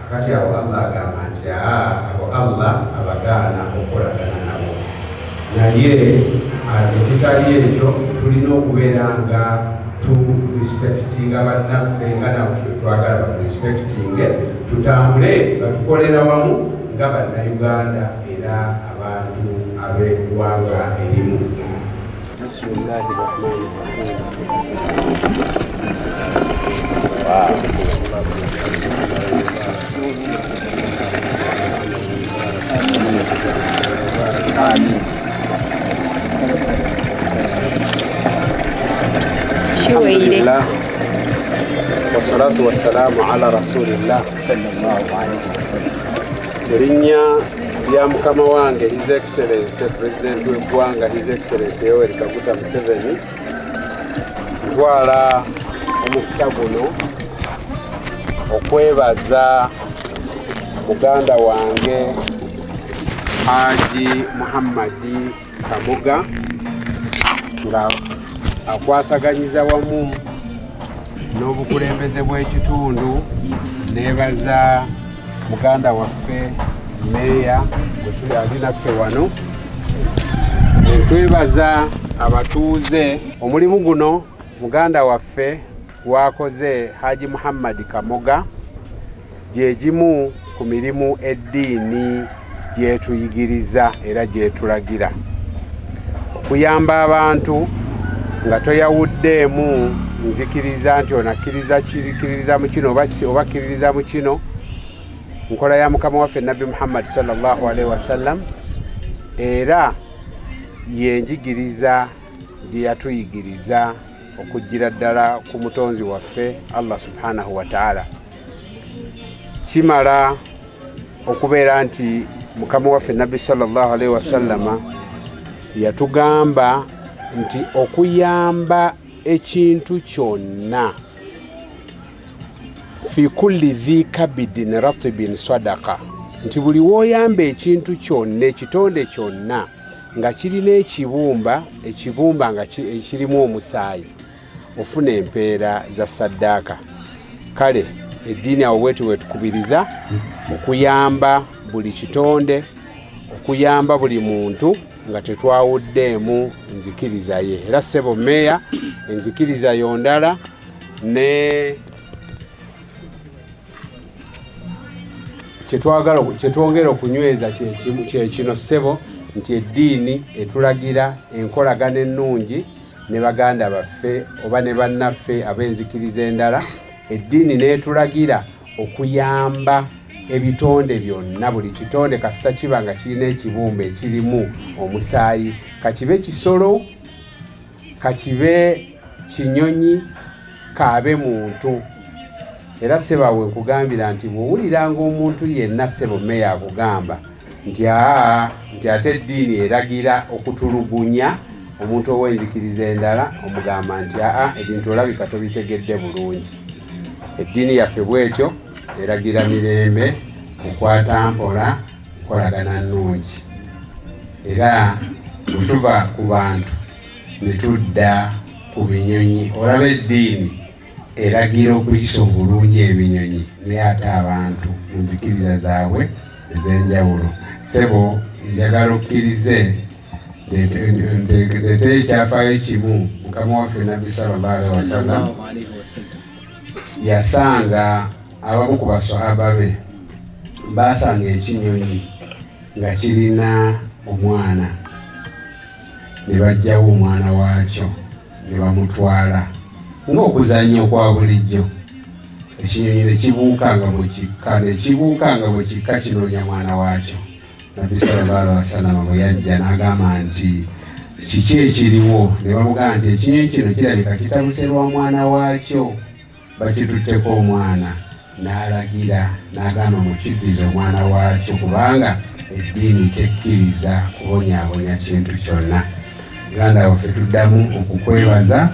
Akati awo Allah agamba nti abo Allah abagaana okukolagana nabo. Naye ekitali ekyo tulina okubeera nga respectinga bannaffe nga naffe twagala baturespectinge, tutambule batukolera wamu nga bannayuganda era abantu ab'eggwanga erimu. Bismillahi rahmani rahim. kiweire. Wassalatu wassalamu ala rasulillah sallallahu alaihi wasallam. Erinnya lya mukama wange His Excellency President w'eggwanga His Excellency Yoweri Kaguta Museveni ntwala omukisa guno okwebaza muganda wange Haji Muhammadi Kamoga nga akwasaganyiza wamu n'obukulembeze bw'ekitundu nebaza muganda waffe meya gwetuli alinaffe wano twebaza abatuuze omulimu guno muganda waffe gwakoze Haji Muhammadi Kamoga gye gimu ku mirimu eddiini gyetuyigiriza era gyetulagira okuyamba abantu nga toyawuddeemu nzikiriza nti onakkiriza mu kino oba kkiririza mu kino nkola ya mukama waffe Nabbi Muhammad sallallahu alaihi wasallam era yenjigiriza gye yatuyigiriza okujjira ddala ku mutonzi waffe Allah subhanahu wa ta'ala. Kimala okubeera nti mukama waffe Nabbi sallallahu alaihi wasallama yatugamba nti okuyamba ekintu kyonna fi kulli dhi kabidin ratibin sadaqa, nti buli woyamba ekintu kyonna ekitonde kyonna nga kirina ekibumba nga kirimu omusaayi ofuna empeera za saddaaka. Kale eddiini awo bwetu wetukubiriza okuyamba buli kitonde, okuyamba buli muntu nga tetwawuddeemu nzikiriza ye. Era ssebo meya enzikiriza yondala ne kyetwongera okunyweza kyekino ssebo nti eddiini etulagira enkolagana ennungi ne baganda baffe oba ne bannaffe ab'enzikiriza endala. Eddiini neetulagira okuyamba ebitonde byonna, buli kitonde kasita kiba nga kirina ekibumba ekirimu omusaayi, kakibe kisolo, kakibe kinyonyi, kaabe muntu. Era sebawe nkugambira nti bw'owuliranga omuntu yenna ssebo meya akugamba nti ate eddiini eragira okutulugunya omuntu ow'enzikiriza endala, omugamba nti ebintu olabika tobitegedde bulungi. Eddiini yaffe bwetyo eragira mirembe, kukwata mpola, nkolagana nnungi. Era bwe tuva ku bantu ne tudda ku binyonyi, olaba eddiini eragira okuyisa obulungi ebinyonyi naye ate abantu mu nzikiriza zaabwe ez'enjawulo. Ssebo njagala okkirize ndeete ekyafaayo kimu mukama waffe Nabbi sallallahu alaihi wasallam yasanga abamu ku baswahaba be basanga ekinyonyi nga kirina omwana ne bajjawo omwana waakyo ne bamutwala ng'okuzannya okwa bulijjo. Ekinyonyi ne kibuukanga bwe kikka kinoonya mwana waakyo. Nabbi sallallahu alaihi wasallam bwe yajja n'agamba nti kiki ekiriwo, ne bamugamba nti ekinyonyi kino kirabika kitabuse lwa mwana waakyo, bakitutteko omwana. N'alagira n'agamba mukiddize omwana waakyo kubanga eddiini tekkiriza kubonyaabonya kintu kyonna. Ganda waffe tuddamu okukwebaza,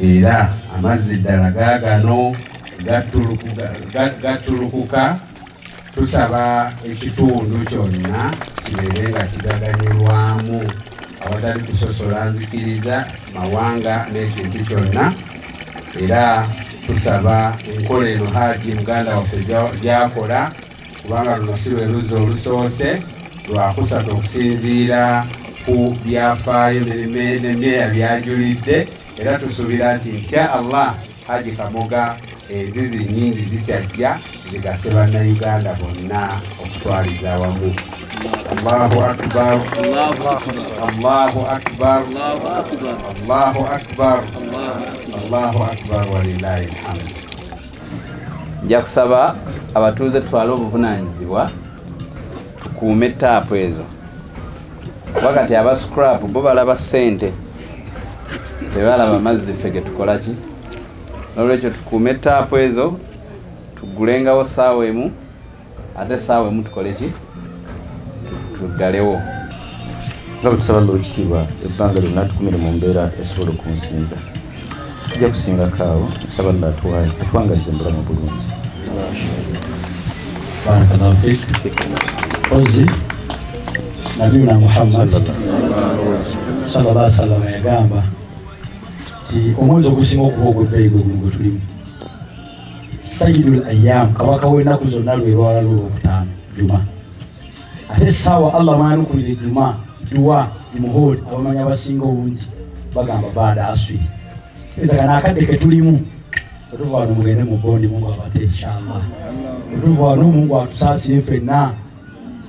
era amazzi ddala gaagano gatulukuka. Tusaba ekitundu kyonna kibeere nga kigaganyulwamu awatali kusosola nzikiriza mawanga n'ekintu kyonna. Era tusaba enkola eno Haji muganda waffe gyakola, kubanga luno si lwe luzzi olusoose lwakusatu okusinziira ku byafaayo n'emyeya byajulidde. Era tusuubira nti insha Allah Haji Kamoga enzizi nnyingi zikyajja zigase bannayuganda bonna okutwaliza awamu. Allahu akbar, Allahu akbar, Allahu akbar, Allahu akbar walillahi alhamd. Nja kusaba abatuuze twala obuvunaanyizibwa tukuume taapu ezo, wakati aba scrap bo balaba ssente tebalaba mazzi ffe ge tukola ki nolwekyo tukuume taapu ezo tugulengawo saawa emu ate saawa emu tukole ki tuddalewo nga tusaba Lwekitiibwa ebbanga lyonna tukumire mu mbeera esobola okunsinza tujja kusingako awo nsaba atuwaye atwangalize embulamu bulungi barakallahu fik ozi nabiyuna Muhammad sallallahu alaihi wasallam yagamba ti omwezi ogusinga okuba ogw'ebbeeyi gwe tulimu sayyidul ayyam kabaka w'ennaku zonna lwe lwala lw'olwokutaano juma ate saawa Allah mwanukulira juma duwa muhodi abamanyi abasinga obungi bagamba baada aswiri ezakana akadde ke tulimu otuva wano mugende mu bondi Mungu abate inshallah otuva wano Mungu atusaasire ffenna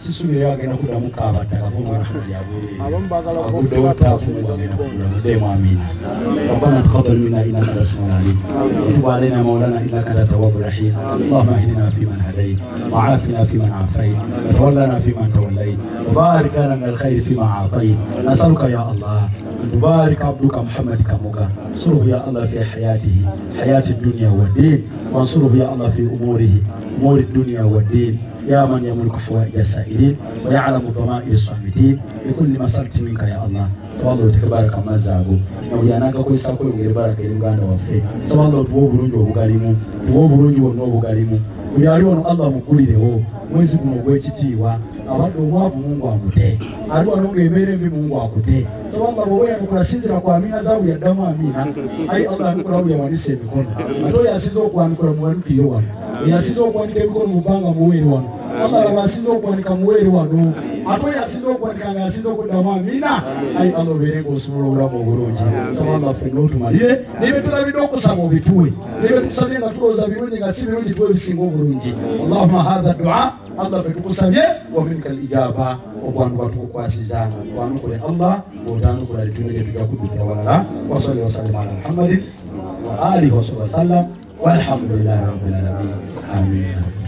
sisubire bagenda kuddamu kabattaka kumwenakulyabwereagudeotafungamudemu ربنا تقبل منا انك انت السميع العليم وتب علينا مولانا انك انت التواب الرحيم اللهم اهدنا فيمن هديت وعافنا فيمن عافيت وتولنا فيمن توليت وبارك لنا من الخير فيما اعطيت نسالك يا الله ان تبارك عبدك محمد كموكا انصره يا الله في حياته حياه الدنيا والدين وانصره يا الله في امور الدنيا والدين يا من يملك حوائج السائلين ويعلم ضمائر الصامتين لكل ما سألت منك يا الله تبارك وتبارك ما زاغو نويانaka kwesa kwongera baraka eri Uganda waffe tubanga tuwo bulungi obugalimu tuwo bulungi wonna obugalimu buli ali wano Allah mugulirewo mwezi guno gw'ekitiibwa abadde omwavu Mungu amute ali wano ng'embeera embi Mungu akute tubanga bw'oba yanukula sinzira ku amina zaabu yaddamu amina ayi Allah anukula buli awanise emikono ate oyo asinza okwanukula muwanukire wano oyo asinza okwanika emikono mu bbanga muweere wano Allah abasinza okwanika muweere wano ate oyo asinza okwanika nga asinza okuddamu amina ayi Allah obeere ng'osobola obulamu obulungi saba Allah ffenna otumalire n'ebyo tulabidde okusaba obituwe n'ebyo tukusabye nga tulowooza birungi nga si birungi tuwe ebisinga obulungi Allahumma hadha dua Allah ffe tukusabye wa minka al-ijaba okwanduka tukukwasiza wanukule Allah bw'otanukula litune gye tujja kuddukira walala wa salli wa sallim ala Muhammadin wa alihi wa sallam walhamdulillahi rabbil alamin amin.